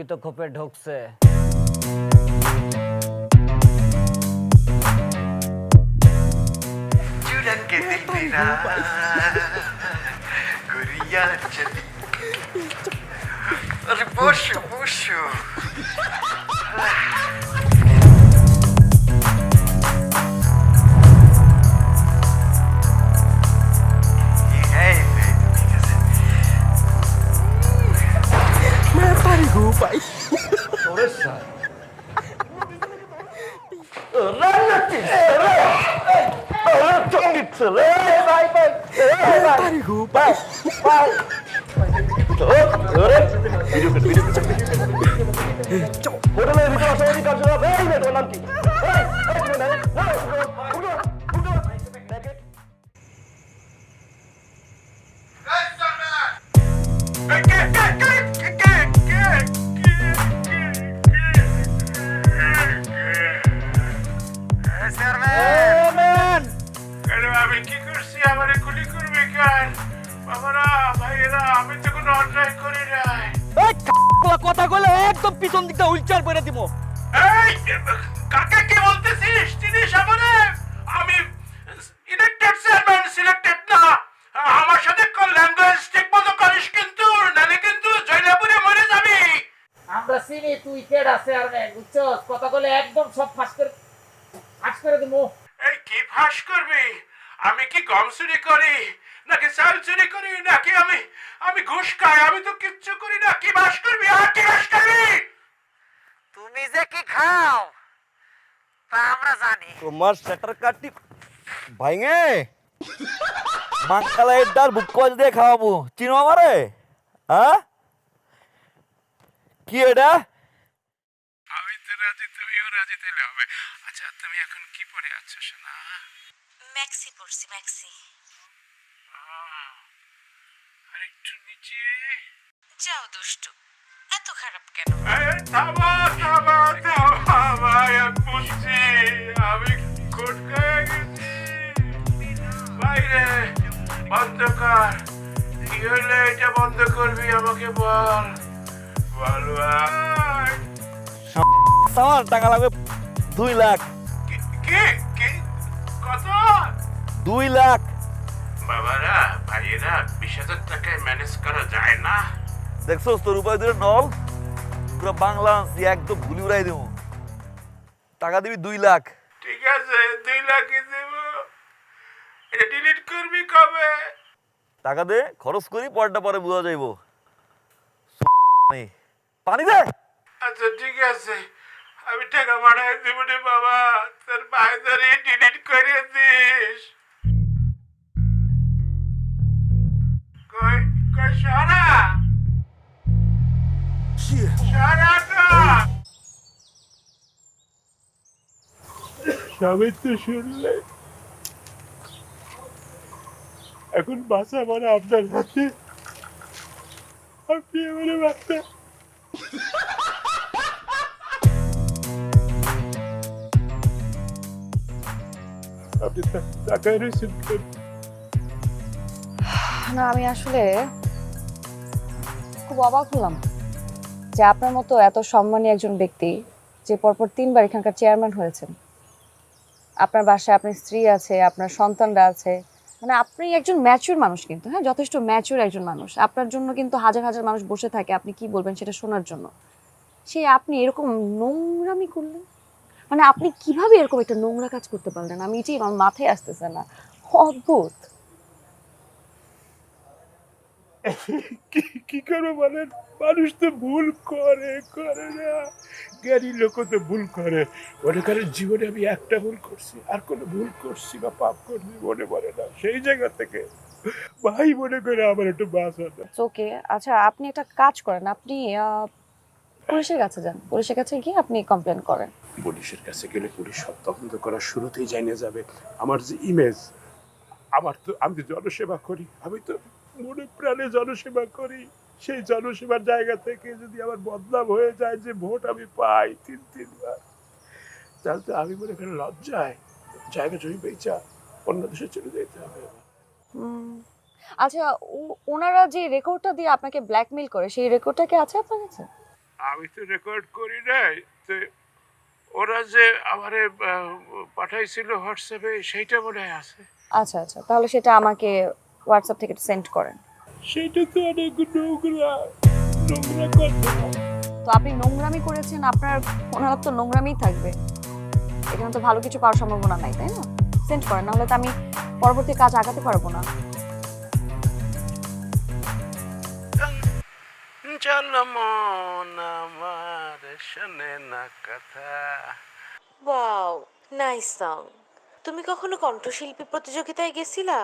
মুরগি তো খোপে ঢুকছে। चुरन के दिल मेरा गुड़िया चली अरे बोशो बोशो ये है मैं पारी हूँ भाई पारी हूँ भाई হোটেলের ভিতরে অসামাজিক কার্যকলাপ এই মেয়ে তোমার নাম কি? আমি কি করছি আমারে গুলি করবে কেন বাবারা ভাইয়েরা আমি তো কোনো অন্যায় করি নাই কথা বলে একদম পিছন দিকটা উইলচার করে দিব। এই কাকে কি বলতেছিস চিনিস আমারে আমি ইলেক্টেড চেয়ারম্যান সিলেক্টেড না আমার সাথে কোন ল্যাঙ্গুয়েজ ঠিক মতো করিস কিন্তু নালে কিন্তু জয়লাপুরে মরে যাবি আমরা চিনি তুই কেডা চেয়ারম্যান বুঝছস কথা বলে একদম সব ফাঁস করে দিমু। এই কি ফাঁস করবি আমি কি গম চুরি করি নাকি চাল চুরি করি নাকি আমি ঘুষ খাই আমি তো কিচ্ছু করি না কি বাস করবি আর কি বাস করবি তুমি যে কি খাও তা আমরা জানি। তোমার শাটার কাটি ভাইঙে মাংকালা ডাল বুক করে দিয়ে খাওয়াবো চিনো আমারে হ্যাঁ কি এটা আমি তো রাজি তুমিও রাজি তাইলে হবে আচ্ছা তুমি এখন কি পরে আছো সোনা ম্যাক্সি পড়ছি ম্যাক্সি। আর একটু নিচে যাও দুষ্টু, এত খারাপ কেন? থামা থামা থামা ভাই আমি বুঝছি আমি কোট খেয়ে গেছি বাইরে বন্ধ কর কি হলে এটা বন্ধ করবি আমাকে বল বল ভাই আমার টাকা লাগবে 2 লাখ। কি কি কি কত 2 লাখ বাবারা ভাইয়েরা 20,000 টাকায় ম্যানেজ করা যায় না দেখছো তোর উপায় ধরে নল পুরো বাংলা একদম গুলি উড়াই দেবো টাকা দিবি 2 লাখ। ঠিক আছে 2 লাখই দেব এটা ডিলিট করবি কবে টাকা দে খরচ করি পরটা পরে বুঝা যাইব পানি দে আচ্ছা ঠিক আছে আমি টাকা পাঠাই দেব রে বাবা তোর ভাইদারি ডিলিট করে দিস কই কই সারা সারাটা সবই তো শুনলে এখন বাসা মানে আপনার হাতে আপনি আমার বাচ্চা আপনি টাকায় রিসিভ না আমি আসলে খুব অবাক হলাম যে আপনার মতো এত সম্মানী একজন ব্যক্তি যে পরপর 3বার এখানকার চেয়ারম্যান হয়েছেন, আপনার বাসায় আপনার স্ত্রী আছে, আপনার সন্তানরা আছে, মানে আপনি একজন ম্যাচিউর মানুষ কিন্তু হ্যাঁ যথেষ্ট ম্যাচিউর একজন মানুষ। আপনার জন্য কিন্তু হাজার হাজার মানুষ বসে থাকে আপনি কি বলবেন সেটা শোনার জন্য। আপনি এরকম নোংরামি করলেন, মানে আপনি কিভাবে এরকম একটা নোংরা কাজ করতে পারলেন? আমি এটাই আমার মাথায় আসতেছে না, অদ্ভুত। কি করবো বলেন মানুষ তো ভুল করে করে না জ্ঞানী লোক তো ভুল করে মনে করেন জীবনে আমি একটা ভুল করছি আর কোনো ভুল করছি বা পাপ করছি মনে পড়ে না সেই জায়গা থেকে ভাই মনে করে আমার একটু বাস হতো ওকে আচ্ছা আপনি একটা কাজ করেন, আপনি পুলিশের কাছে যান, পুলিশের কাছে গিয়ে আপনি কমপ্লেন করেন। পুলিশের কাছে গেলে পুলিশ সব তদন্ত করার শুরুতেই জানিয়ে যাবে আমার যে ইমেজ আমার তো আমি তো জনসেবা করি আমি তো মনে প্রাণে জনসেবা করি সেই জনসেবার জায়গা থেকে যদি আমার বদনাম হয়ে যায় যে ভোট আমি পাই 3-3বার তাহলে তো আমি মনে করি লজ্জায় জায়গা জমি বেচা অন্য দেশে চলে যেতে হবে আচ্ছা ওনারা যে রেকর্ডটা দিয়ে আপনাকে ব্ল্যাকমেইল করে সেই রেকর্ডটা কি আছে আপনার কাছে? আমি তো রেকর্ড করি নাই, তো ওরা যে আমারে পাঠাইছিল হোয়াটসঅ্যাপে সেইটা মনে হয় আছে। আচ্ছা আচ্ছা, তাহলে সেটা আমাকে হোয়াটসঅ্যাপ থেকে সেন্ড করেন। সেইটা তো অনেক নোংরা নোংরা কথা। তো আপনি নোংরামি করেছেন, আপনার মনে তো নোংরামিই থাকবে, এখানে তো ভালো কিছু পাওয়ার সম্ভাবনা নাই, তাই না? সেন্ড করেন, নাহলে তো আমি পরবর্তী কাজ আগাতে পারবো না। চল মন আমার শোনে না কথা। Wow, nice song. তুমি কখনো কণ্ঠশিল্পী প্রতিযোগিতায় গেছিলা?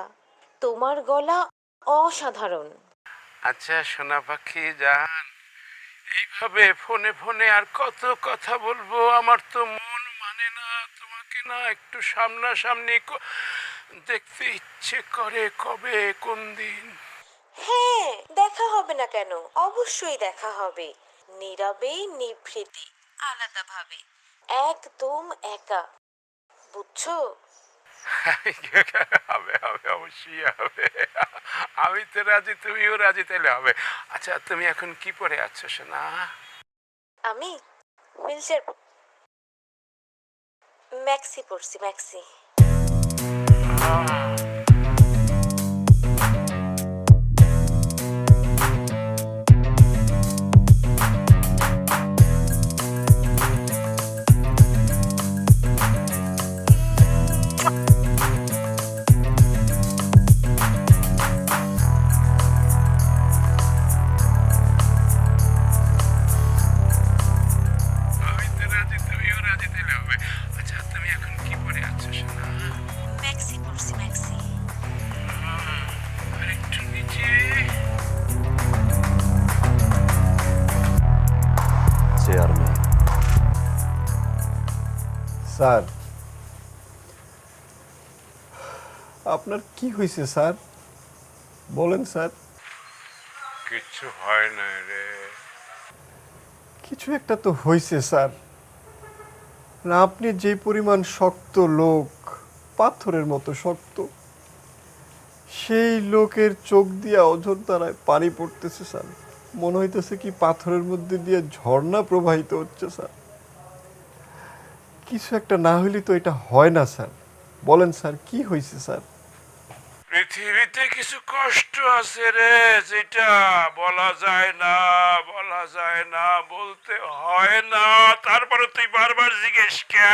তোমার গলা অসাধারণ। আচ্ছা সোনা পাখি জান, এইভাবে ফোনে ফোনে আর কত কথা বলবো? আমার তো মন মানে না তোমাকে না একটু সামনাসামনি দেখতে ইচ্ছে করে। কবে, কোন দিন? হ্যাঁ, দেখা হবে না কেন? অবশ্যই দেখা হবে, নীরবে নিভৃতে, আলাদাভাবে, একদম একা, বুঝছো? হবে হবে, অবশ্যই হবে। আমি তো রাজি, তুমিও রাজি, তাহলে হবে। আচ্ছা তুমি এখন কি পরে আছো সোনা? আমি হুইলচেয়ার, ম্যাক্সি পরছি, ম্যাক্সি। আমি তো রাজি, তুমিও রাজি, তাহলে হবে। আচ্ছা তুমি এখন কি পরে আছো সোনা? ম্যাক্সি পরছি, ম্যাক্সি। আর একটু নিচে। চেয়ারম্যান স্যার, আপনার কি হয়েছে স্যার? বলেন স্যার। কিচ্ছু হয় না রে। কিছু একটা তো হয়েছে স্যার। না, আপনি যে পরিমাণ শক্ত লোক, পাথরের মতো শক্ত, সেই লোকের চোখ দিয়ে অঝোর দ্বারায় পানি পড়তেছে স্যার। মনে হইতেছে কি পাথরের মধ্যে দিয়ে ঝর্ণা প্রবাহিত হচ্ছে স্যার। কিছু একটা না হইলে তো এটা হয় না স্যার। বলেন স্যার, কি হয়েছে স্যার? পৃথিবীতে কিছু কষ্ট আছে রে, যেটা বলা যায় না, বলা যায় না, বলতে হয় না। তারপরে তুই বারবার জিজ্ঞেস কে?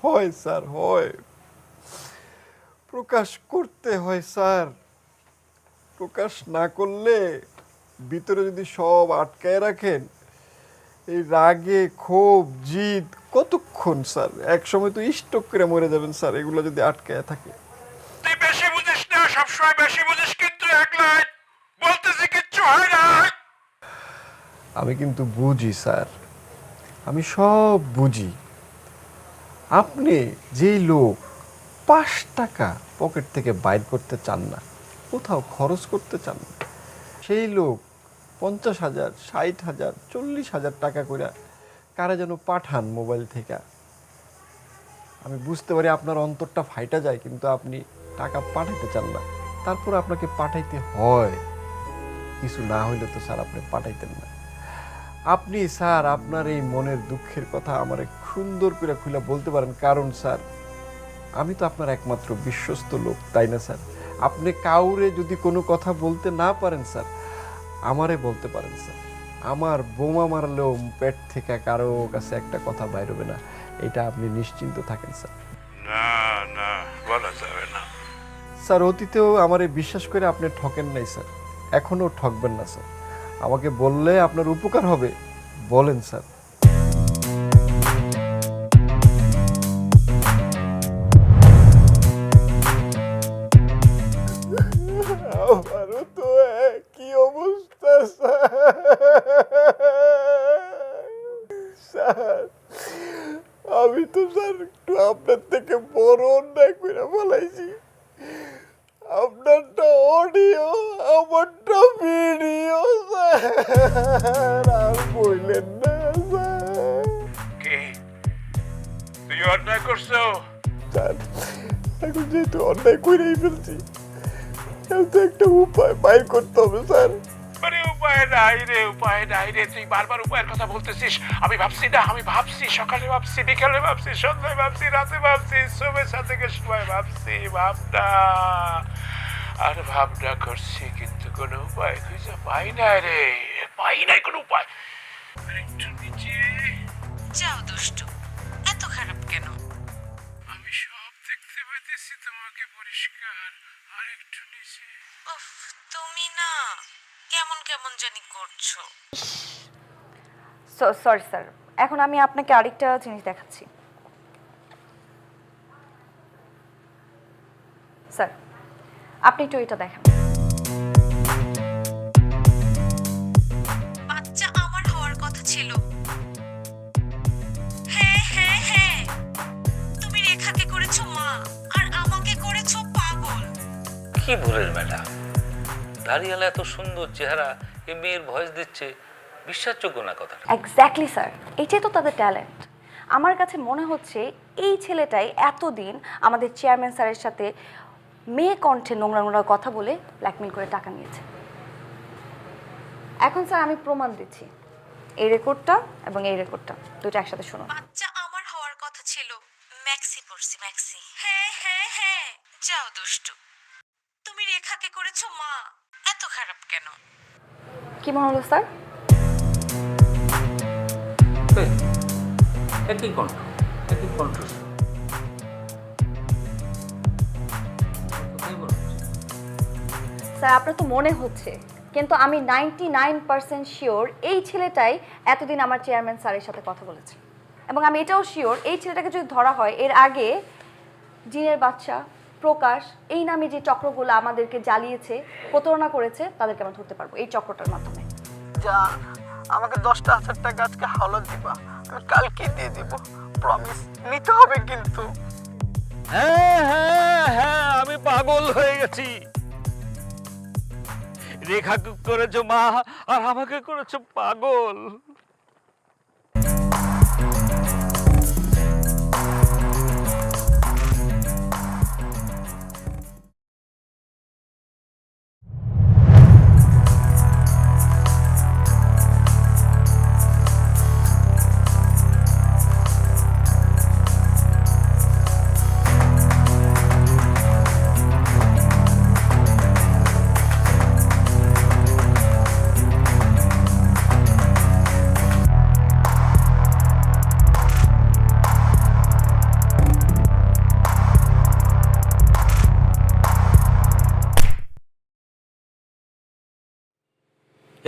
হয় স্যার, হয়, প্রকাশ করতে হয় স্যার। প্রকাশ না করলে ভিতরে যদি সব আটকায় রাখেন, এই রাগে ক্ষোভ জিদ কতক্ষণ স্যার? এক সময় তো স্ট্রোক করে মরে যাবেন স্যার, এগুলো যদি আটকায় থাকে। তুই বেশি বুঝিস না, সবসময় বেশি বুঝিস, কিন্তু একলাই বলতেছি কিচ্ছু হয় না। আমি কিন্তু বুঝি স্যার, আমি সব বুঝি। আপনি যেই লোক 5 টাকা পকেট থেকে বাইর করতে চান না, কোথাও খরচ করতে চান না, সেই লোক 50,000, 60,000, 40,000 টাকা করে কারা যেন পাঠান মোবাইল থেকে। আমি বুঝতে পারি আপনার অন্তরটা ফাইটা যায়, কিন্তু আপনি টাকা পাঠাইতে চান না, তারপর আপনাকে পাঠাইতে হয়। কিছু না হইলে তো স্যার আপনি পাঠাইতেন না। আপনি স্যার আপনার এই মনের দুঃখের কথা আমারে সুন্দর করে খুলে বলতে পারেন, কারণ স্যার আমি তো আপনার একমাত্র বিশ্বস্ত লোক, তাই না স্যার? আপনি কাউরে যদি কোনো কথা বলতে না পারেন স্যার, আমারে বলতে পারেন স্যার। আমার বোমা মারলেও পেট থেকে কারো কাছে একটা কথা বাইর হবে না, এটা আপনি নিশ্চিন্ত থাকেন স্যার। না না, বলা যাবে না। স্যার অতীতেও আমারে বিশ্বাস করে আপনি ঠকেন নাই স্যার, এখনও ঠকবেন না স্যার। আমাকে বললে আপনার উপকার হবে, বলেন স্যার। আমারও তো একই অবস্থা স্যার। আমি তো স্যার একটু আপনার থেকে বড় অন্যায় করে বলাইছি। আপনারটা অডিও, আমারটা ভিডিও স্যার, আর বললেন না স্যার। কি তুই অন্যায় করছো? স্যার এখন যেহেতু অন্যায় করেই ফেলছি, তো একটা উপায় বাইর করতে হবে স্যার। আরে উপায় নাই রে তুই বারবার উপায়ের কথা বলতেছিস। আমি ভাবছি সকালে ভাবছি, বিকালে ভাবছি, সন্ধ্যায় ভাবছি, রাতে ভাবছি, শুভেচ্ছা থেকে সময় ভাবছি, ভাবনা করছি, কিন্তু কোনো উপায় খুঁজে পাই নাই কোনো উপায়। আরেকটু নিচে। যাও দুষ্টু, এত খারাপ কেন? আমি সব দেখতে পাইতেছি তোমাকে পরিষ্কার। আরেকটু নিচে। উফ, তুমি না কেমন কেমন জানি করছো। সরি স্যার, এখন আমি আপনাকে আরেকটা জিনিস দেখাচ্ছি। স্যার, আপনি একটু এটা দেখেন। বাচ্চা আমার হওয়ার কথা ছিল। হ্যাঁ হ্যাঁ হ্যাঁ, তুমি রেখাকে করেছো মা, আর আমাকে করেছো পাগল। কি ভুলের বেটা, দাঁড়িয়ালা এত সুন্দর চেহারা, এ মেয়ের ভয়েস দিচ্ছে, বিশ্বাসযোগ্য না কথাটা। এক্স্যাক্টলি স্যার, এটাই তো তাদের ট্যালেন্ট। আমার কাছে মনে হচ্ছে এই ছেলেটাই এতদিন আমাদের চেয়ারম্যান স্যারের সাথে মেয়ে কণ্ঠে নোংরা নোংরা কথা বলে ব্ল্যাকমেল করে টাকা নিয়েছে। এখন স্যার আমি প্রমাণ দিচ্ছি, এই রেকর্ডটা এবং এই রেকর্ডটা দুটো একসাথে শুনুন। বাচ্চা আমার হওয়ার কথা ছিল। ম্যাক্সি পড়ছি ম্যাক্সি। হ্যাঁ হ্যাঁ হ্যাঁ, যাও দুষ্টু, তুমি রেখাকে করেছো মা, এত খারাপ কেন? কি মনে হলো স্যার? একই কণ্ঠ। স্যার আপনার তো মনে হচ্ছে, কিন্তু আমি 99% শিওর এই ছেলেটাই এতদিন আমার চেয়ারম্যান স্যারের সাথে কথা বলেছে। এবং আমি এটাও শিওর এই ছেলেটাকে যদি ধরা হয়, এর আগে জিনের বাচ্চা, প্রকাশ এই নামে যে চক্রগুলো আমাদেরকে জ্বালিয়েছে, প্রতারণা করেছে, তাদেরকে আমরা ধরতে পারবো এই চক্রটার মাধ্যমে। জান, আমাকে 10,000 টাকা আজকে হাওলাত দিবা, আমি কালকে দিয়ে দিব, প্রমিস। নিতে হবে কিন্তু। হ্যাঁ, আমি পাগল হয়ে গেছি। রেখাকে করেছো মা, আর আমাকে করেছো পাগল।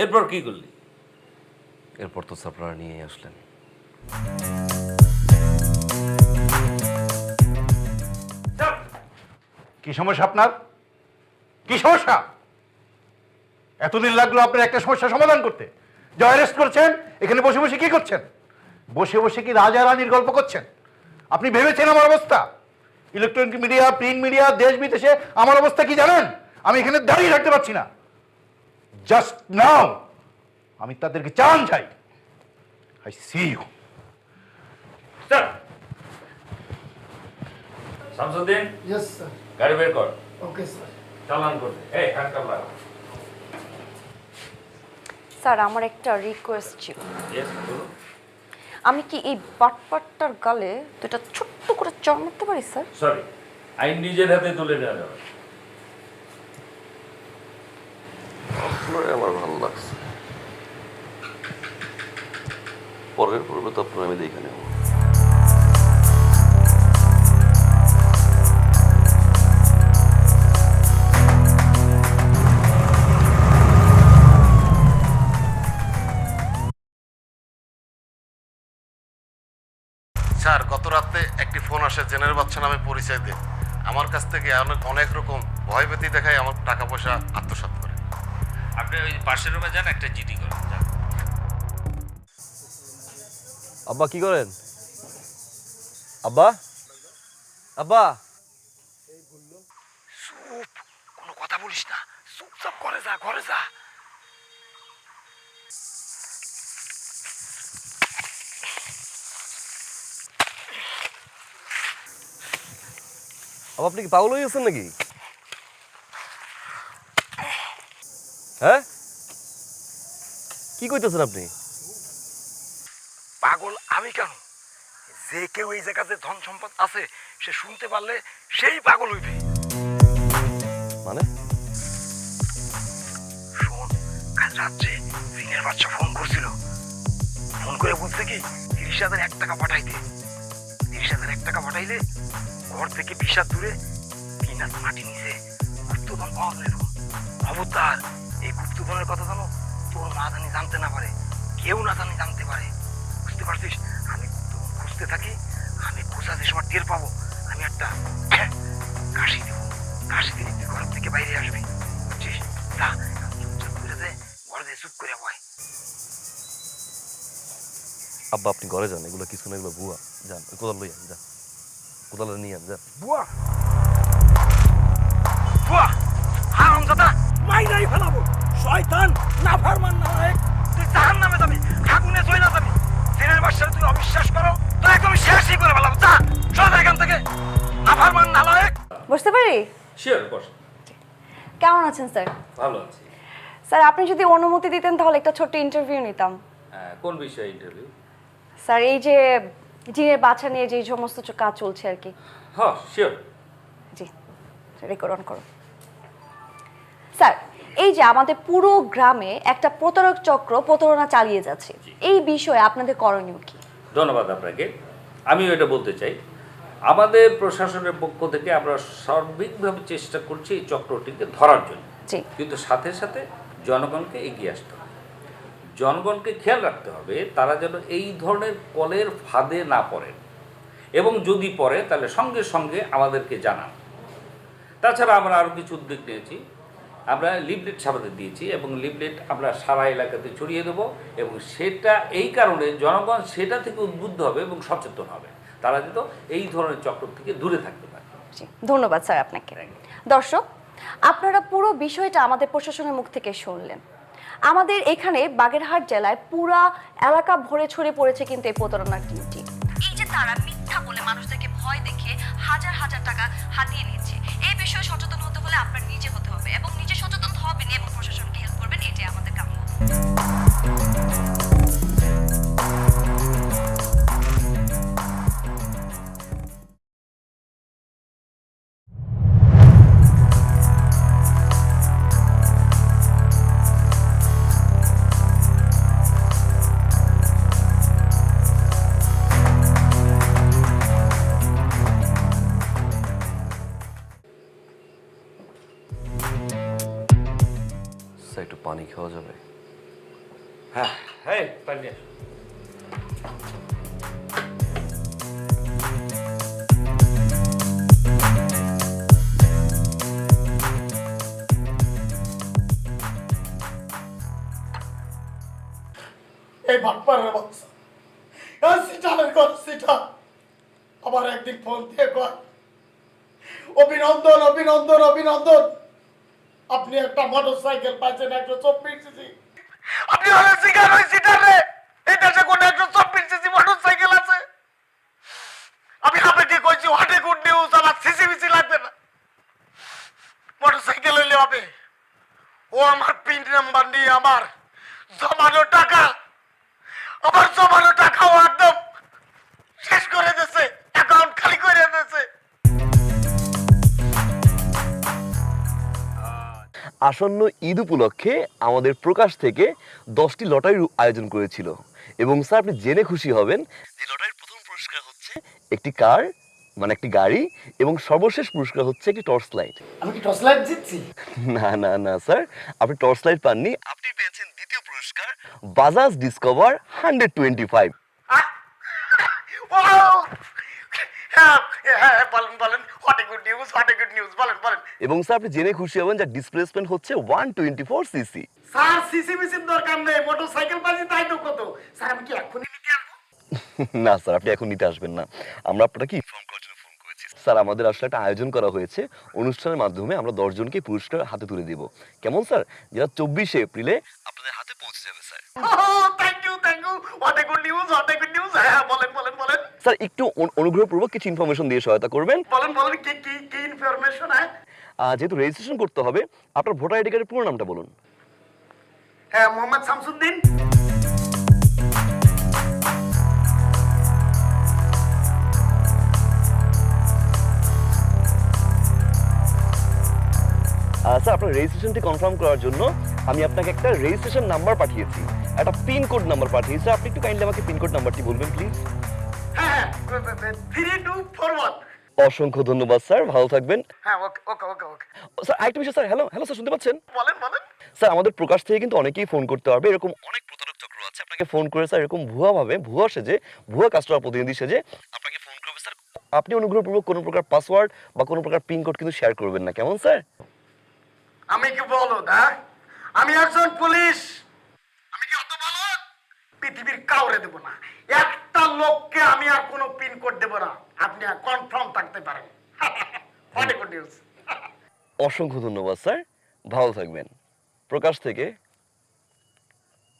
এরপর কি করলি? এরপর তো আপনারা নিয়ে আসলেন। কি সমস্যা আপনার? কি সমস্যা? এতদিন লাগলো আপনার একটা সমস্যা সমাধান করতে। যা অ্যারেস্ট করছেন, এখানে বসে বসে কি করছেন? বসে বসে কি রাজা রানীর গল্প করছেন? আপনি ভেবেছেন আমার অবস্থা? ইলেকট্রনিক মিডিয়া, প্রিন্ট মিডিয়া, দেশ বিদেশে আমার অবস্থা কি জানেন? আমি এখানে দাঁড়িয়ে থাকতে পারছি না। জাস্ট নাও আমি তাদেরকে চান চাই। I see you. Shamsuddin, yes sir. গাড়ি বের কর, ওকে স্যার। চালান করতে। এই হ্যান্ডকাপ লাগা। স্যার আমার একটা রিকোয়েস্ট ছিল। ইয়েস, বলুন। আমি কি এই বাটপাটটার গালে দুটা ছোট্ট করে চড় মারতে পারি স্যার? সরি, আইন নিজের হাতে তুলে নেওয়া যাবে। আমার ভালো লাগছে, পরের পর্বে তো আপনার আমি দেখে নেব। স্যার, গত রাতে একটি ফোন আসে জেনের বাচ্চা নামে পরিচয় দিয়ে আমার কাছ থেকে অনেক রকম ভয়ভীতি দেখায়, আমার টাকা পয়সা আত্মসাৎ করে। আপনি ওই পাশের রুমে যান, একটা জিডি করেন, যান। আব্বা কি করেন? আব্বা, আব্বা, চুপ, কোনো কথা বলিস না, চুপচাপ ঘরে যা, ঘরে যা। আব্বা আপনি কি পাগল হয়ে গেছেন নাকি? হ্যাঁ, কি কইতেছেন আপনি? পাগল আমি কেন? যে কেউ এই জায়গাতে ধন সম্পদ আছে সে শুনতে পারলে সেই পাগল হইবে। মানে? শোন, কাল রাত্রে সিনের বাচ্চা ফোন করছিল। ফোন করে বলছে কি 30,001 টাকা পাঠাইতে। 30,001 টাকা পাঠাইলে ঘর থেকে 20 হাত দূরে 3 হাত মাটি নিচে গুপ্তধন পাওয়া যাইব। খবরদার, এই গুপ্তধনের কথা জানো তোর মা জানি জানতে না পারে, কেউ না জানি জানতে পারে। বুঝতে পারছিস? আমি গুপ্তধন খুঁজতে থাকি, আমি খোঁজা যে সময় টের পাবো আমি একটা কাশি দেবো। কাশি দিলে তুই ঘর থেকে বাইরে আসবি, বুঝছিস? তা চুপচাপ করে দে, ঘরে দিয়ে চুপ করে বয়। আব্বা আপনি ঘরে যান, এগুলো কিছু না, এগুলো ভুয়া। যান, ওই কোদাল লইয়া যান, কোদাল নিয়ে যান। বুয়া বুয়া হারামজাদা, মাইরাই ফেলাবো। শয়তান, নাফরমান নালায়েক, তুই জাহান্নামে যাবি, আগুনে জ্বলা যাবি। দিনের বাসায় তুই অবিশ্বাস করো তো একদম শেষই করে ফেলাবো। যা সর এখান থেকে, নাফরমান নালায়েক। বুঝতে পারি? শিওর বস। কেমন আছেন স্যার? ভালো আছি। স্যার আপনি যদি অনুমতি দিতেন তাহলে একটা ছোট্ট ইন্টারভিউ নিতাম। কোন বিষয়ে ইন্টারভিউ? স্যার এই যে জিনের বাচ্চা নিয়ে যে সমস্ত কাজ চলছে আর কি। হ্যাঁ শিওর। জি, রেকর্ড অন করুন। স্যার এই যে আমাদের পুরো গ্রামে একটা প্রতারক চক্র প্রতারণা চালিয়ে যাচ্ছে, এই বিষয়ে আপনাদের করণীয় কি? ধন্যবাদ আপনাকে। আমিও এটা বলতে চাই, আমাদের প্রশাসনের পক্ষ থেকে আমরা সার্বিকভাবে চেষ্টা করছি এই চক্রটিকে ধরার জন্য। কিন্তু সাথে সাথে জনগণকে এগিয়ে আসতে হবে, জনগণকে খেয়াল রাখতে হবে তারা যেন এই ধরনের কলের ফাঁদে না পড়েন, এবং যদি পড়ে তাহলে সঙ্গে সঙ্গে আমাদেরকে জানান। তাছাড়া আমরা আরও কিছু উদ্যোগ নিয়েছি, আমরা লিফলেট ছাপাতে দিয়েছি এবং লিফলেট আমরা সারা এলাকাতে ছড়িয়ে দেবো, এবং সেটা এই কারণে জনগণ সেটা থেকে উদ্বুদ্ধ হবে এবং সচেতন হবে, তারা যেন এই ধরনের চক্র থেকে দূরে থাকতে পারে। ধন্যবাদ স্যার আপনাকে। দর্শক, আপনারা পুরো বিষয়টা আমাদের প্রশাসনের মুখ থেকে শুনলেন। আমাদের এখানে বাগেরহাট জেলায় পুরা এলাকা ভরে ছড়িয়ে পড়েছে কিন্তু এই প্রতারণার টিমটি। এই যে তারা মিথ্যা বলে মানুষদেরকে ভয় দেখিয়ে হাজার হাজার টাকা হাতিয়ে নিচ্ছে, এই বিষয়ে সচেতন হতে হলে আপনার নিজে হতে হবে এবং নিজে সচেতন হবেন এবং প্রশাসনকে হেল্প করবেন, এটাই আমাদের কাম্য। একটু পানি খাওয়া যাবে? হ্যাঁ হ্যাঁ, পানি আসো। এই বাটপারের বাচ্চা, এই সিটারের ঘর সিটা আবার একদিন ফোন দিয়ে কয়, অভিনন্দন অভিনন্দন অভিনন্দন, আপনি একটা মোটরসাইকেল পাইছেন 124 সিসি। আপনি হলে সিগার ওই সিটারে, এই দেশে কোন 124 সিসি মোটরসাইকেল আছে? আমি আপনাকে কইছি হোয়াট এ গুড নিউজ, আমার সিসি বিসি লাগবে না, মোটরসাইকেল হইলে হবে। ও আমার পিন নাম্বার নিয়ে আমার জমানো টাকা, আমার জমানো টাকাও একদম শেষ করে দিয়েছে, অ্যাকাউন্ট খালি করে দিয়েছে। আসন্ন ঈদ উপলক্ষে আমাদের প্রকাশ থেকে 10টি লটারির আয়োজন করেছিল, এবং স্যার আপনি জেনে খুশি হবেন যে লটারির প্রথম পুরস্কার হচ্ছে একটি কার, মানে একটি গাড়ি, এবং সর্বশেষ পুরস্কার হচ্ছে একটি টর্চ লাইট। আমি কি টর্চ লাইট জিতছি? না না না স্যার, আপনি টর্চ লাইট পাননি, আপনি পেয়েছেন দ্বিতীয় পুরস্কার বাজাজ ডিসকভার 125। বলেন what a good news, what a good news, বলেন বলেন। এবং স্যার আপনি জেনে খুশি হবেন যে ডিসপ্লেসমেন্ট হচ্ছে 124 সিসি। স্যার সিসি মিসির দরকার নেই, মোটরসাইকেল পাইছি তাই তো কত। স্যার আমি কি এখনই নিতে আসবো? না স্যার, আপনি এখন নিতে আসবেন না, আমরা আপনাকে ইনফর্ম করার জন্য ফোন করেছি। স্যার আমাদের আসলে একটা আয়োজন করা হয়েছে, অনুষ্ঠানের মাধ্যমে আমরা 10 জনকে পুরস্কার হাতে তুলে দেব, কেমন স্যার? যেটা 24 এপ্রিলে আপনাদের হাতে পৌঁছে যাবে sir. Thank you what a good news, what a good news. হ্যাঁ বলেন বলেন বলেন। স্যার একটু অনুগ্রহপূর্বক কিছু ইনফরমেশন দিয়ে সহায়তা করবেন। বলেন বলেন, কি কি কি ইনফরমেশন? যেহেতু রেজিস্ট্রেশন করতে হবে, আপনার ভোটার আইডি কার্ডের পুরো নামটা বলুন। হ্যাঁ, মোহাম্মদ শামসুদ্দিন। স্যার আপনার রেজিস্ট্রেশনটি কনফার্ম করার জন্য আমি আপনাকে একটা রেজিস্ট্রেশন নাম্বার পাঠিয়েছি, একটা পিন কোড নাম্বার পাঠিয়েছি। আপনি একটু কাইন্ডলি আমাকে পিন কোড নাম্বারটি বলবেন প্লিজ। হ্যাঁ, 3241। অসংখ্য ধন্যবাদ স্যার, ভালো থাকবেন। হ্যাঁ, ওকে ওকে ওকে ওকে। স্যার আরেকটা বিষয় স্যার, হ্যালো হ্যালো স্যার, শুনতে পাচ্ছেন? বলেন বলেন। স্যার আমাদের প্রকাশ থেকে কিন্তু অনেকেই ফোন করতে পারবে, এরকম অনেক প্রতারক চক্র আছে আপনাকে ফোন করে স্যার এরকম ভুয়া সেজে, ভুয়া কাস্টমার প্রতিনিধি সেজে আপনাকে ফোন করবে স্যার। আপনি অনুগ্রহপূর্বক কোনো প্রকার পাসওয়ার্ড বা কোনো প্রকার পিন কোড কিন্তু শেয়ার করবেন না, কেমন স্যার? আমি কি বলদ? হ্যাঁ, আমি একজন পুলিশ। আমি কি অত বলদ? পৃথিবীর কাউরে দেব না, একটা লোককে আমি আর কোনো পিন কোড দেব না। আপনি কনফার্ম থাকতে পারেন। অনেক গুড নিউজ। অসংখ্য ধন্যবাদ স্যার, ভালো থাকবেন। প্রকাশ থেকে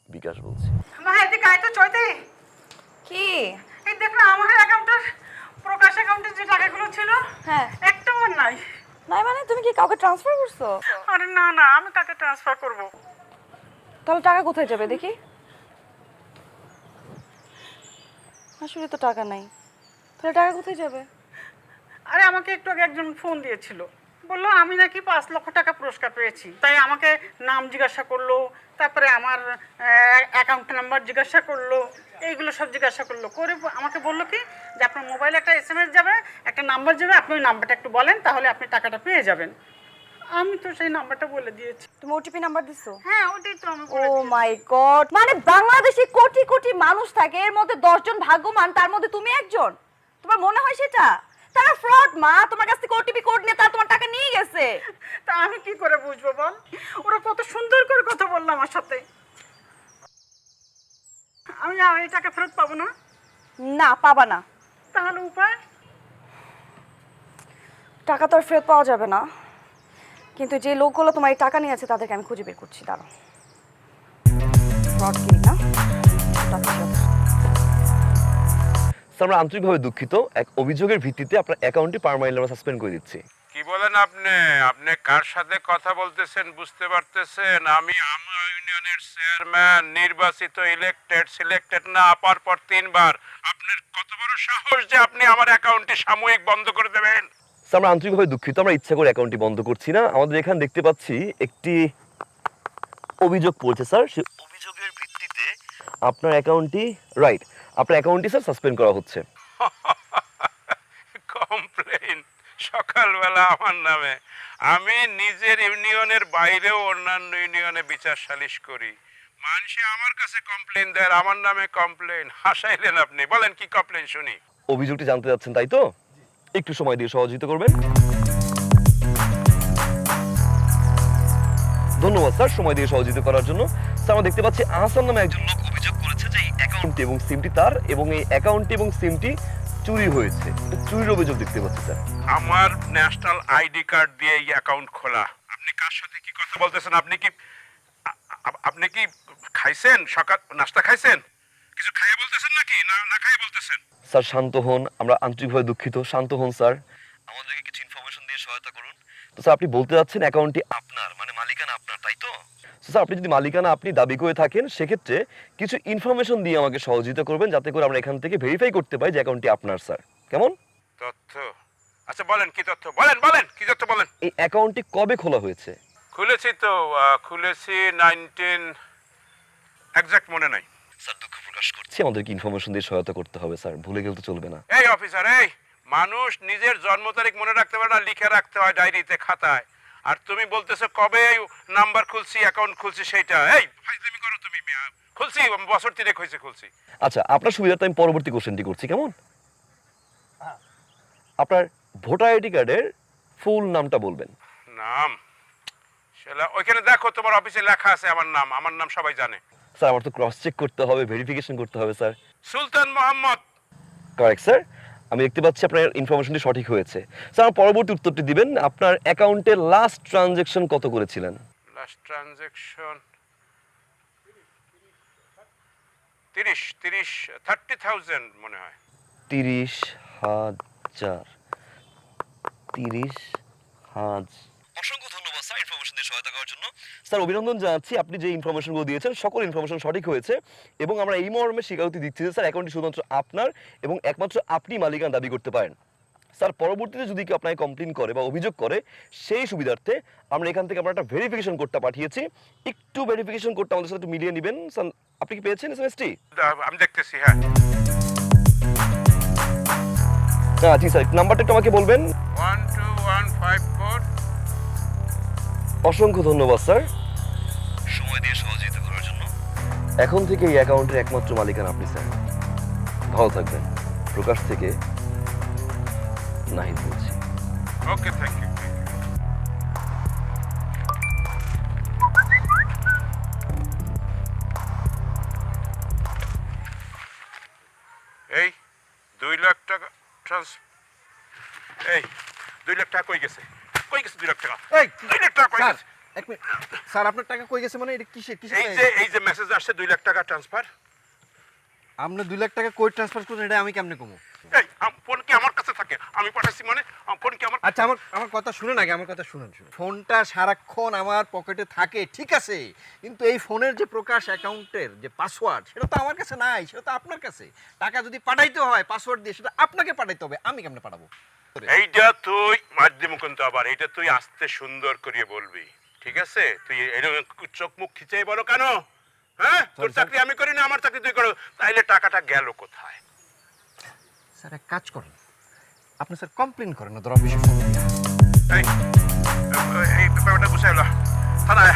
বিকাশ বলছি। মা এদিকে আয় তো চৈতে। কি? এই দেখ না আমার অ্যাকাউন্টের, প্রকাশ অ্যাকাউন্টে যে টাকাগুলো ছিল, হ্যাঁ, একটাও আর নাই। নাই মানে তুমি কি কাউকে ট্রান্সফার করছো? আরে না না, আমি কাকে ট্রান্সফার করব? তাহলে টাকা কোথায় যাবে দেখি? আসলে তো টাকা নাই, তাহলে টাকা কোথায় যাবে? আরে আমাকে একটু আগে একজন ফোন দিয়েছিল, বললো আমি নাকি 5 লক্ষ টাকা পুরস্কার পেয়েছি। তাই আমাকে নাম জিজ্ঞাসা করলো, তারপরে আমার অ্যাকাউন্ট নাম্বার জিজ্ঞাসা করলো, এইগুলো সব জিজ্ঞাসা করলো করে আমাকে বললো কি যে আপনার মোবাইলে একটা SMS যাবে, একটা নাম্বার যাবে, আপনি ওই নাম্বারটা একটু বলেন, তাহলে আপনি টাকাটা পেয়ে যাবেন। আমি তো সেই নাম্বারটা বলে দিয়েছি। তুমি ওটিপি নাম্বার দিছো? হ্যাঁ, ওটাই তো আমি ও বলে দিয়েছি। মাই গড, মানে বাংলাদেশে কোটি কোটি মানুষ থাকে, এর মধ্যে 10 জন ভাগ্যবান, তার মধ্যে তুমি একজন? তোমার মনে হয় সেটা? তারা ফ্রড মা, তোমার কাছ থেকে ওটিপি কোড নিয়ে তারা তোমার টাকা নিয়ে গেছে। তা আমি কি করে বুঝবো বল? ওরা কত সুন্দর করে কথা বললো আমার সাথে। আমি আর এই টাকা ফেরত পাবো না? না, পাবা না। তাহলে উপায়? টাকা তো আর ফেরত পাওয়া যাবে না, কিন্তু যে লোকগুলো তোমার এই টাকা নিয়ে আছে তাদেরকে আমি খুঁজে বের করছি, দাঁড়াও। ফ্রড কি না? স্যার আমরা আন্তরিকভাবে দুঃখিত, এক অভিযোগের ভিত্তিতে আপনার অ্যাকাউন্টটি পার্মানেন্টলি আমরা সাসপেন্ড করে দিচ্ছি। কি বলেন আপনি? আপনি কার সাথে কথা বলতেছেন বুঝতে পারতেছেন? আমি আমার ইউনিয়নের চেয়ারম্যান, নির্বাচিত, সিলেক্টেড না, আপার পর 3 বার। আপনার কত বড় সাহস যে আপনি আমার অ্যাকাউন্টটি সাময়িক বন্ধ করে দেবেন? স্যার আমরা আন্তরিকভাবে দুঃখিত, আমরা ইচ্ছা করে অ্যাকাউন্টটি বন্ধ করছি না। আমাদের এখানে দেখতে পাচ্ছি একটি অভিযোগ পড়ছে স্যার, সেই অভিযোগের ভিত্তিতে আপনার অ্যাকাউন্টটি আপনার অ্যাকাউন্টটি স্যার সাসপেন্ড করা হচ্ছে। কমপ্লেইন সকালবেলা আমার নামে? আমি নিজের ইউনিয়নের বাইরেও অন্যান্য ইউনিয়নে বিচার সালিশ করি, মানুষে আমার কাছে কমপ্লেইন দেয়, আমার নামে কমপ্লেইন। হাসাইলেন আপনি, বলেন কি কমপ্লেইন শুনি। অভিযোগটি জানতে যাচ্ছেন তাই তো? একটু সময় দিয়ে সহযোগিতা করবেন। ধন্যবাদ স্যার সময় দিয়ে সহযোগিতা করার জন্য। স্যার আমরা দেখতে পাচ্ছি আহসান নামে একজন লোক অভিযোগ করেছে যে এই অ্যাকাউন্টটি এবং সিমটি তার, এবং এই অ্যাকাউন্টটি এবং সিমটি চুরি হয়েছে। এটা চুরির অভিযোগ দেখতে পাচ্ছি স্যার। আমার ন্যাশনাল আইডি কার্ড দিয়ে এই অ্যাকাউন্ট খোলা। আপনি কার সাথে কি কথা বলতেছেন? আপনি কি খাইছেন? সকাল নাস্তা খাইছেন? কিছু খাইয়ে বলতেছেন নাকি না খাইয়ে বলতেছেন? স্যার শান্ত হন, আমরা আন্তরিকভাবে দুঃখিত, শান্ত হন স্যার, আমাদেরকে কিছু ইনফরমেশন দিয়ে সহায়তা করুন। তো স্যার আপনি বলতে যাচ্ছেন অ্যাকাউন্টটি আপনার, মানে মালিকানা আপনার, তাই তো? স্যার আপনি যদি মালিকানা আপনি দাবি করে থাকেন, সেক্ষেত্রে কিছু ইনফরমেশন দিয়ে আমাকে সহযোগিতা করবেন, যাতে করে আমরা এখান থেকে ভেরিফাই করতে পারি যে অ্যাকাউন্টটি আপনার স্যার, কেমন? তথ্য? আচ্ছা বলেন কি তথ্য, বলেন কি তথ্য বলেন। এই অ্যাকাউন্টটি কবে খোলা হয়েছে? খুলেছি তো, খুলেছি 19, এক্সাক্ট মনে নাই। স্যার দুঃখ প্রকাশ করছি, আমাদেরকে ইনফরমেশন দিয়ে সহায়তা করতে হবে স্যার, ভুলে গেলে তো চলবে না। এই অফিসার, এই মানুষ নিজের জন্ম তারিখ মনে রাখতে পারে না, লিখে রাখতে হয় ডায়েরিতে, খাতায়। আর তুমি বলতেছো কবে নাম্বার খুলছি, অ্যাকাউন্ট খুলছি সেইটা? এই ফাইজলামি করো তুমি। খুলছি বছর 3 হয়েছে খুলছি। আচ্ছা আপনার সুবিধার্থে আমি পরবর্তী কোশ্চেনটি করছি, কেমন? আপনার ভোটার আইডি কার্ডের ফুল নামটা বলবেন। নাম? সেটা ওইখানে দেখো, তোমার অফিসে লেখা আছে আমার নাম সবাই জানে। স্যার আমার তো ক্রস চেক করতে হবে, ভেরিফিকেশন করতে হবে sir. Sultan Mohammad. Correct sir, আমি দেখতে পাচ্ছি আপনার ইনফরমেশনটি সঠিক হয়েছে। স্যার আমার পরবর্তী উত্তরটি দিবেন, আপনার অ্যাকাউন্টে লাস্ট ট্রানজ্যাকশন কত করেছিলেন? লাস্ট ট্রানজ্যাকশন 30,000 মনে হয়। 30,000। অসংখ্য ধন্যবাদ স্যার ইনফরমেশন দিয়ে সহায়তা করার জন্য। স্যার অভিনন্দন জানাচ্ছি, আপনি যে ইনফরমেশনগুলো দিয়েছেন সকল ইনফরমেশন সঠিক হয়েছে এবং আমরা এই মর্মে স্বীকারোক্তি দিচ্ছি যে স্যার অ্যাকাউন্টটি শুধুমাত্র আপনার এবং একমাত্র আপনি মালিকানা দাবি করতে পারেন। স্যার পরবর্তীতে যদি কেউ আপনাকে কমপ্লেন করে বা অভিযোগ করে সেই সুবিধার্থে আমরা এখান থেকে আমরা একটা ভেরিফিকেশন কোডটা পাঠিয়েছি, একটু ভেরিফিকেশন কোডটা আমাদের সাথে একটু মিলিয়ে নেবেন। স্যার আপনি কি পেয়েছেন এসএমএসটি? আমি দেখতেছি। হ্যাঁ জি স্যার, নাম্বারটা একটু আমাকে বলবেন। 12154। অসংখ্য ধন্যবাদ স্যার সময় দিয়ে সহযোগিতা করার জন্য। এখন থেকে এই অ্যাকাউন্টের একমাত্র মালিকানা আপনি স্যার। ভালো থাকবেন। প্রকাশ থেকে নাহিদ বলছি। ওকে, থ্যাংক ইউ। এই 2 লাখ টাকা এই 2 লাখ টাকা কই গেছে? 2 লাখ টাকা? এই 2 লাখ টাকা কই স্যার গেছে? এক মিনিট স্যার, আপনার টাকা কই গেছে মানে এটা কিসের এই যে মেসেজ আসছে 2 লাখ টাকা ট্রান্সফার। আপনি 2 লাখ টাকা কই ট্রান্সফার করছেন এটা আমি কেমনে কমু? এই ফোন কি আমার কাছে থাকে? আমি পাঠাইছি মানে ফোন কি আমার? আচ্ছা আমার কথা শুনুন আগে, আমার কথা শুনুন। ফোনটা সারাক্ষণ আমার পকেটে থাকে ঠিক আছে, কিন্তু এই ফোনের যে প্রকাশ অ্যাকাউন্টের যে পাসওয়ার্ড সেটা তো আমার কাছে নাই, সেটা তো আপনার কাছে। টাকা যদি পাঠাইতে হয় পাসওয়ার্ড দিয়ে সেটা আপনাকে পাঠাইতে হবে, আমি কেমনে পাঠাবো? এইটা তুই মাধ্যম কিন্তু আবার এইটা তুই আস্তে সুন্দর করে বলবি, ঠিক আছে? তুই এরকম চোখ মুখ খিচাই বলো কেন? হ্যাঁ, তোর চাকরি আমি করি না, আমার চাকরি তুই করো, তাইলে টাকাটা গেল কোথায়? স্যার এক কাজ করেন, আপনি স্যার কমপ্লেন করেন না, ধর অফিসে ফোন দিয়ে। এই ব্যাপারটা গুছাইলো থানায়।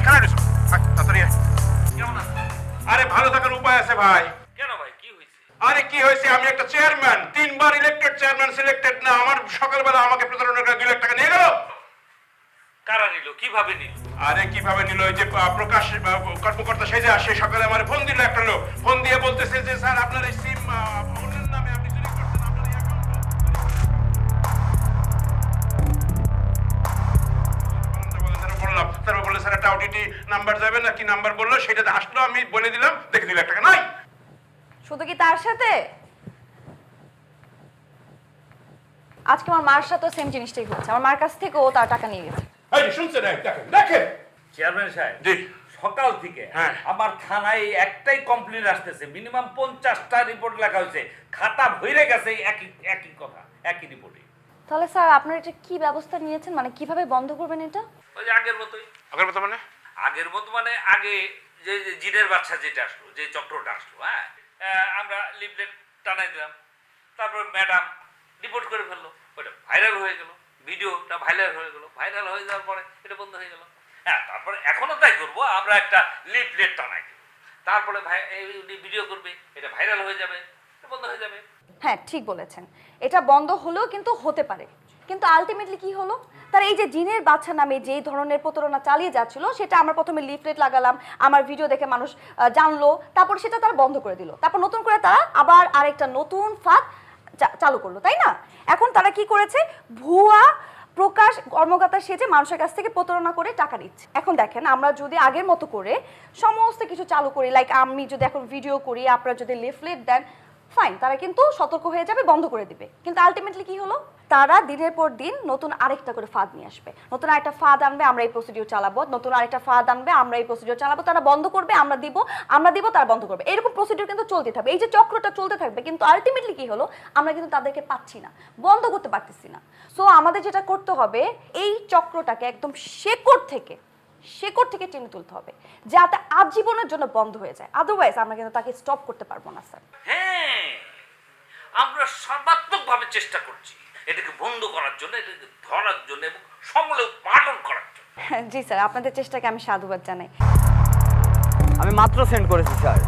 খারাপ দিছো তাড়াতাড়ি। আরে ভালো থাকার উপায় আছে ভাই। কেন ভাই, কি হয়েছে? আরে কি হয়েছে, আমি একটা চেয়ারম্যান, 3 বার ইলেক্টেড চেয়ারম্যান, সিলেক্টেড না। আমার সকালবেলা আমাকে প্রতারণা করে 2 লাখ টাকা নিয়ে গেল। কারা নিল, কিভাবে নিল? আরে কিভাবে নিল? ওই যে প্রকাশ কর্মকর্তা সেজে আসে সকালে আমার ফোন দিল, একটা লোক ফোন দিয়ে বলতেছে যে স্যার আপনার এই সিম অন্যের নামে আপনি চুরি করছেন, আপনার এই অ্যাকাউন্ট। তারপর বললো স্যার একটা ওটিটি নাম্বার যাবে না কি নাম্বার বললো, সেটাতে আসলো, আমি বলে দিলাম, দেখে 2 লাখ টাকা নাই। শুধু কি তার সাথে, আজকে আমার মার সাথেও সেম জিনিসটাই হচ্ছে। আমার মার কাছ থেকে ও তার টাকা নিয়ে গেছে। এই শুনছেন? দেখেন দেখেন চেয়ারম্যান সাহেব, জি সকাল থেকে আমার থানায় একটাই কমপ্লেন আসতেছে, মিনিমাম 50টা রিপোর্ট লেখা হয়েছে, খাতা ভরে গেছে একই কথা, একই রিপোর্টে। তাহলে স্যার আপনারা এটা কি ব্যবস্থা নিয়েছেন, মানে কিভাবে বন্ধ করবেন এটা? ওই যে আগের মতোই। আগের মতো মানে? আগের মতো মানে আগে যে জিনের বাচ্চা যেটা আসলো, যে চক্রটা আসলো, হ্যাঁ, আমরা লিফলেট টানাই দিলাম, তারপর ম্যাডাম রিপোর্ট করে ফেললো, ওটা ভাইরাল হয়ে গেল, ভিডিওটা ভাইরাল হয়ে গেল, ভাইরাল হয়ে যাওয়ার পরে এটা বন্ধ হয়ে গেল। হ্যাঁ, তারপরে এখনো তাই করবো, আমরা একটা লিফলেট টানাই দেবো, তারপরে ভিডিও করবে, এটা ভাইরাল হয়ে যাবে, এটা বন্ধ হয়ে যাবে। হ্যাঁ ঠিক বলেছেন, এটা বন্ধ হলেও কিন্তু হতে পারে, কিন্তু আলটিমেটলি কি হলো, তার এই যে জিনের বাচ্চা নামে যেই ধরনের প্রতারণা চালিয়ে যাচ্ছিল, সেটা আমরা প্রথমে লিফলেট লাগালাম, আমার ভিডিও দেখে মানুষ জানলো, তারপর সেটা তারা বন্ধ করে দিল, তারপর নতুন করে তারা আবার আরেকটা নতুন ফাঁদ চালু করলো, তাই না? এখন তারা কি করেছে, ভুয়া প্রকাশ কর্মকর্তা সেজে মানুষের কাছ থেকে প্রতারণা করে টাকা নিচ্ছে। এখন দেখেন, আমরা যদি আগের মতো করে সমস্ত কিছু চালু করি, লাইক আমি যদি এখন ভিডিও করি, আপনারা যদি লিফলেট দেন, ফাইন, তারা কিন্তু সতর্ক হয়ে যাবে, বন্ধ করে দিবে। কিন্তু আলটিমেটলি কি হলো, তারা দিনের পর দিন নতুন আরেকটা করে ফাঁদ নিয়ে আসবে, নতুন আরেকটা ফাঁদ আনবে, আমরা এই প্রসিডিউর চালাবো, নতুন আরেকটা ফাঁদ আনবে, আমরা এই প্রসিডিউর চালাবো, তারা বন্ধ করবে, আমরা দিব, তারা বন্ধ করবে, এরকম প্রসিডিউর কিন্তু চলতে থাকবে, এই যে চক্রটা চলতে থাকবে। কিন্তু আলটিমেটলি কি হলো, আমরা কিন্তু তাদেরকে পাচ্ছি না, বন্ধ করতে পারতেছি না। সো আমাদের যেটা করতে হবে, এই চক্রটাকে একদম শেকড় থেকে টেনে তুলতে হবে, যাতে আজীবনের জন্য বন্ধ হয়ে যায়, আদারওয়াইজ আমরা কিন্তু তাকে স্টপ করতে পারবো না স্যার। হ্যাঁ, আমরা সর্বাত্মকভাবে চেষ্টা করছি এটাকে বন্ধ করার জন্য, এটাকে ধরার জন্য এবং সমূলে উৎপাদন করার জন্য। জি স্যার, আপনাদের চেষ্টাকে আমি সাধুবাদ জানাই। আমি মাত্র সেন্ড করেছি স্যার।